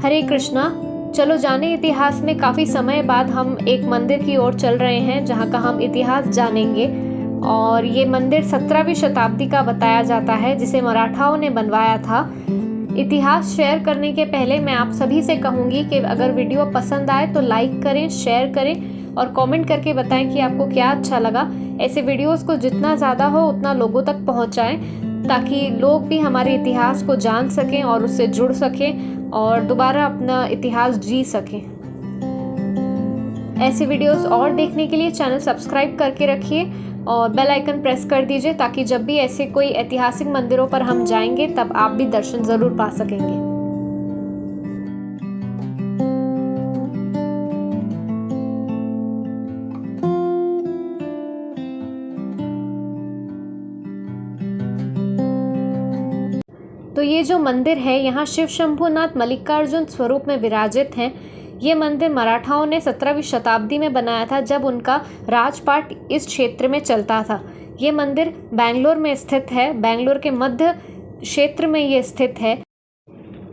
हरे कृष्णा। चलो जाने इतिहास में काफ़ी समय बाद हम एक मंदिर की ओर चल रहे हैं जहाँ का हम इतिहास जानेंगे। और ये मंदिर 17वीं शताब्दी का बताया जाता है, जिसे मराठाओं ने बनवाया था। इतिहास शेयर करने के पहले मैं आप सभी से कहूँगी कि अगर वीडियो पसंद आए तो लाइक करें, शेयर करें और कमेंट करके बताएं कि आपको क्या अच्छा लगा। ऐसे वीडियोस को जितना ज़्यादा हो उतना लोगों तक पहुँचाएं, ताकि लोग भी हमारे इतिहास को जान सकें और उससे जुड़ सकें और दोबारा अपना इतिहास जी सकें। ऐसे वीडियोस और देखने के लिए चैनल सब्सक्राइब करके रखिए और बेल आइकन प्रेस कर दीजिए, ताकि जब भी ऐसे कोई ऐतिहासिक मंदिरों पर हम जाएंगे तब आप भी दर्शन ज़रूर पा सकेंगे। तो ये जो मंदिर है, यहाँ शिव शंभुनाथ मल्लिकार्जुन स्वरूप में विराजित हैं। ये मंदिर मराठाओं ने 17वीं शताब्दी में बनाया था, जब उनका राजपाट इस क्षेत्र में चलता था। ये मंदिर बेंगलोर में स्थित है, बेंगलोर के मध्य क्षेत्र में ये स्थित है।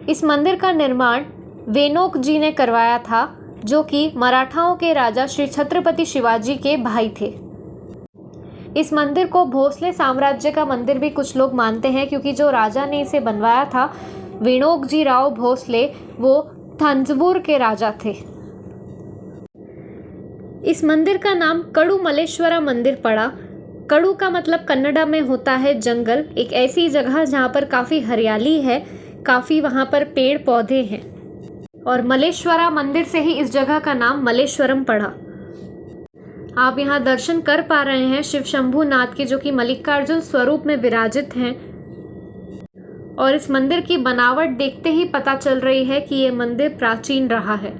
इस मंदिर का निर्माण वेनोक जी ने करवाया था, जो कि मराठाओं के राजा श्री छत्रपति शिवाजी के भाई थे। इस मंदिर को भोसले साम्राज्य का मंदिर भी कुछ लोग मानते हैं, क्योंकि जो राजा ने इसे बनवाया था, वेणोकजी राव भोसले, वो थंजवूर के राजा थे। इस मंदिर का नाम कड़ुमलेश्वरा मंदिर पड़ा। कड़ु का मतलब कन्नड़ा में होता है जंगल, एक ऐसी जगह जहाँ पर काफ़ी हरियाली है, काफ़ी वहाँ पर पेड़ पौधे हैं। और मलेश्वरा मंदिर से ही इस जगह का नाम मलेश्वरम पड़ा। आप यहाँ दर्शन कर पा रहे हैं शिव शंभुनाथ के, जो कि मल्लिकार्जुन स्वरूप में विराजित हैं। और इस मंदिर की बनावट देखते ही पता चल रही है कि ये मंदिर प्राचीन रहा है।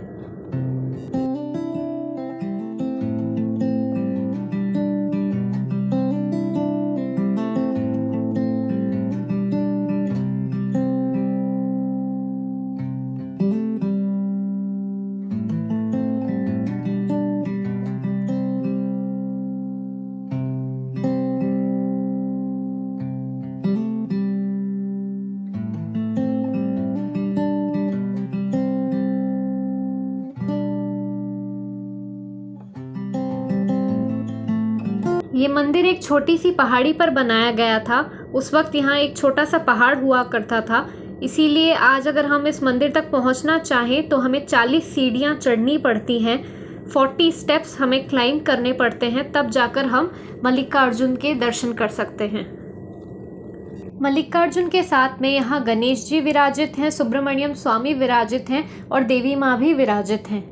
ये मंदिर एक छोटी सी पहाड़ी पर बनाया गया था। उस वक्त यहाँ एक छोटा सा पहाड़ हुआ करता था, इसीलिए आज अगर हम इस मंदिर तक पहुँचना चाहें तो हमें 40 सीढ़ियाँ चढ़नी पड़ती हैं, 40 स्टेप्स हमें क्लाइंब करने पड़ते हैं, तब जाकर हम मल्लिकार्जुन के दर्शन कर सकते हैं। मल्लिकार्जुन के साथ में यहाँ गणेश जी विराजित हैं, सुब्रमण्यम स्वामी विराजित हैं और देवी माँ भी विराजित हैं।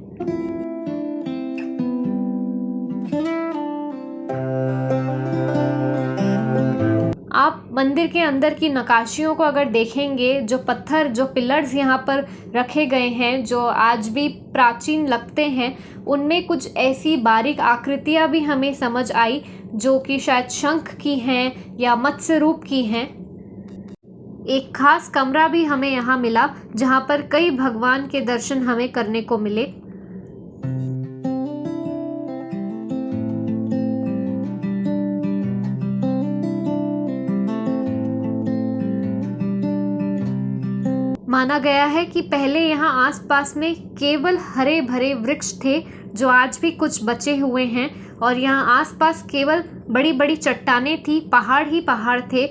आप मंदिर के अंदर की नक्काशियों को अगर देखेंगे, जो पत्थर, जो पिलर्स यहाँ पर रखे गए हैं, जो आज भी प्राचीन लगते हैं, उनमें कुछ ऐसी बारीक आकृतियाँ भी हमें समझ आई, जो कि शायद शंख की हैं या मत्स्य रूप की हैं। एक खास कमरा भी हमें यहाँ मिला, जहाँ पर कई भगवान के दर्शन हमें करने को मिले। माना गया है कि पहले यहाँ आसपास में केवल हरे भरे वृक्ष थे, जो आज भी कुछ बचे हुए हैं, और यहाँ आसपास केवल बड़ी बड़ी चट्टानें थी, पहाड़ ही पहाड़ थे।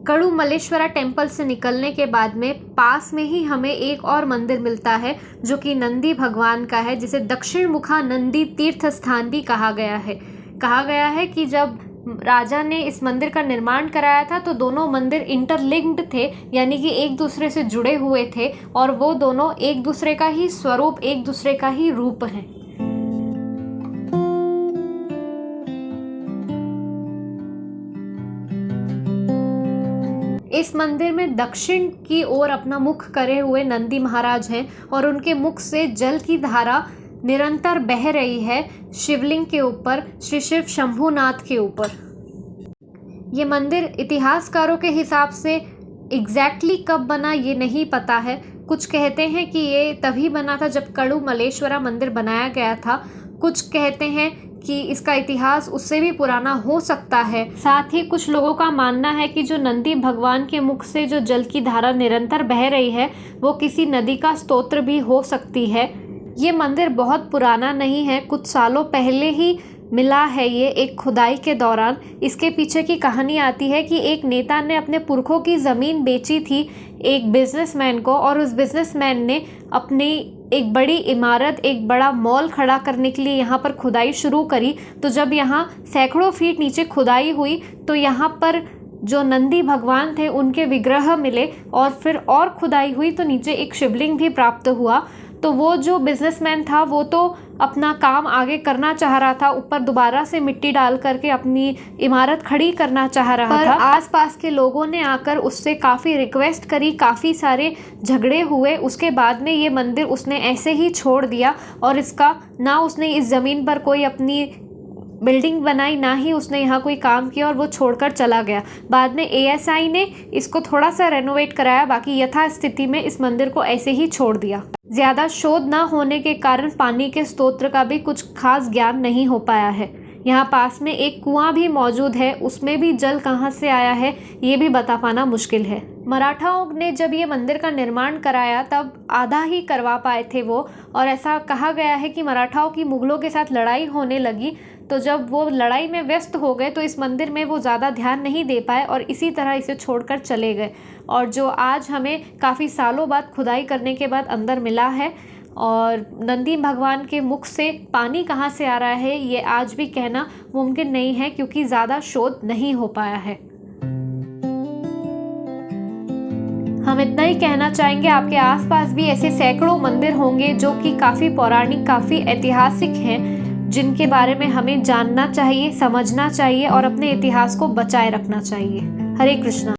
कड़ुमलेश्वरा टेम्पल से निकलने के बाद में पास में ही हमें एक और मंदिर मिलता है, जो कि नंदी भगवान का है, जिसे दक्षिण मुखा नंदी तीर्थ स्थान भी कहा गया है। कहा गया है कि जब राजा ने इस मंदिर का निर्माण कराया था तो दोनों मंदिर इंटरलिंक्ड थे, यानी कि एक दूसरे से जुड़े हुए थे, और वो दोनों एक दूसरे का ही स्वरूप, एक दूसरे का ही रूप हैं। इस मंदिर में दक्षिण की ओर अपना मुख करे हुए नंदी महाराज हैं, और उनके मुख से जल की धारा निरंतर बह रही है शिवलिंग के ऊपर, श्री शिव शंभुनाथ के ऊपर। ये मंदिर इतिहासकारों के हिसाब से एग्जैक्टली कब बना ये नहीं पता है। कुछ कहते हैं कि ये तभी बना था जब कड़ुमलेश्वरा मंदिर बनाया गया था, कुछ कहते हैं कि इसका इतिहास उससे भी पुराना हो सकता है। साथ ही कुछ लोगों का मानना है कि जो नंदी भगवान के मुख से जो जल की धारा निरंतर बह रही है वो किसी नदी का स्तोत्र भी हो सकती है। ये मंदिर बहुत पुराना नहीं है, कुछ सालों पहले ही मिला है ये एक खुदाई के दौरान। इसके पीछे की कहानी आती है कि एक नेता ने अपने पुरखों की ज़मीन बेची थी एक बिजनेसमैन को, और उस बिजनेसमैन ने अपनी एक बड़ी इमारत, एक बड़ा मॉल खड़ा करने के लिए यहाँ पर खुदाई शुरू करी। तो जब यहाँ सैकड़ों फीट नीचे खुदाई हुई तो यहाँ पर जो नंदी भगवान थे उनके विग्रह मिले, और फिर और खुदाई हुई तो नीचे एक शिवलिंग भी प्राप्त हुआ। तो वो जो बिजनेसमैन था वो तो अपना काम आगे करना चाह रहा था, ऊपर दोबारा से मिट्टी डाल करके अपनी इमारत खड़ी करना चाह रहा था। आसपास के लोगों ने आकर उससे काफ़ी रिक्वेस्ट करी, काफ़ी सारे झगड़े हुए। उसके बाद में ये मंदिर उसने ऐसे ही छोड़ दिया, और इसका ना उसने इस ज़मीन पर कोई अपनी बिल्डिंग बनाई, ना ही उसने यहाँ कोई काम किया, और वो छोड़कर चला गया। बाद में ASI ने इसको थोड़ा सा रेनोवेट कराया, बाकी यथास्थिति में इस मंदिर को ऐसे ही छोड़ दिया। ज़्यादा शोध ना होने के कारण पानी के स्तोत्र का भी कुछ खास ज्ञान नहीं हो पाया है। यहाँ पास में एक कुआं भी मौजूद है, उसमें भी जल कहाँ से आया है ये भी बता पाना मुश्किल है। मराठाओं ने जब ये मंदिर का निर्माण कराया तब आधा ही करवा पाए थे वो, और ऐसा कहा गया है कि मराठाओं की मुगलों के साथ लड़ाई होने लगी, तो जब वो लड़ाई में व्यस्त हो गए तो इस मंदिर में वो ज़्यादा ध्यान नहीं दे पाए और इसी तरह इसे छोड़कर चले गए। और जो आज हमें काफ़ी सालों बाद खुदाई करने के बाद अंदर मिला है, और नंदी भगवान के मुख से पानी कहाँ से आ रहा है ये आज भी कहना मुमकिन नहीं है, क्योंकि ज़्यादा शोध नहीं हो पाया है। हम इतना ही कहना चाहेंगे, आपके आसपास भी ऐसे सैकड़ों मंदिर होंगे जो कि काफ़ी पौराणिक, काफ़ी ऐतिहासिक हैं, जिनके बारे में हमें जानना चाहिए, समझना चाहिए और अपने इतिहास को बचाए रखना चाहिए। हरे कृष्णा।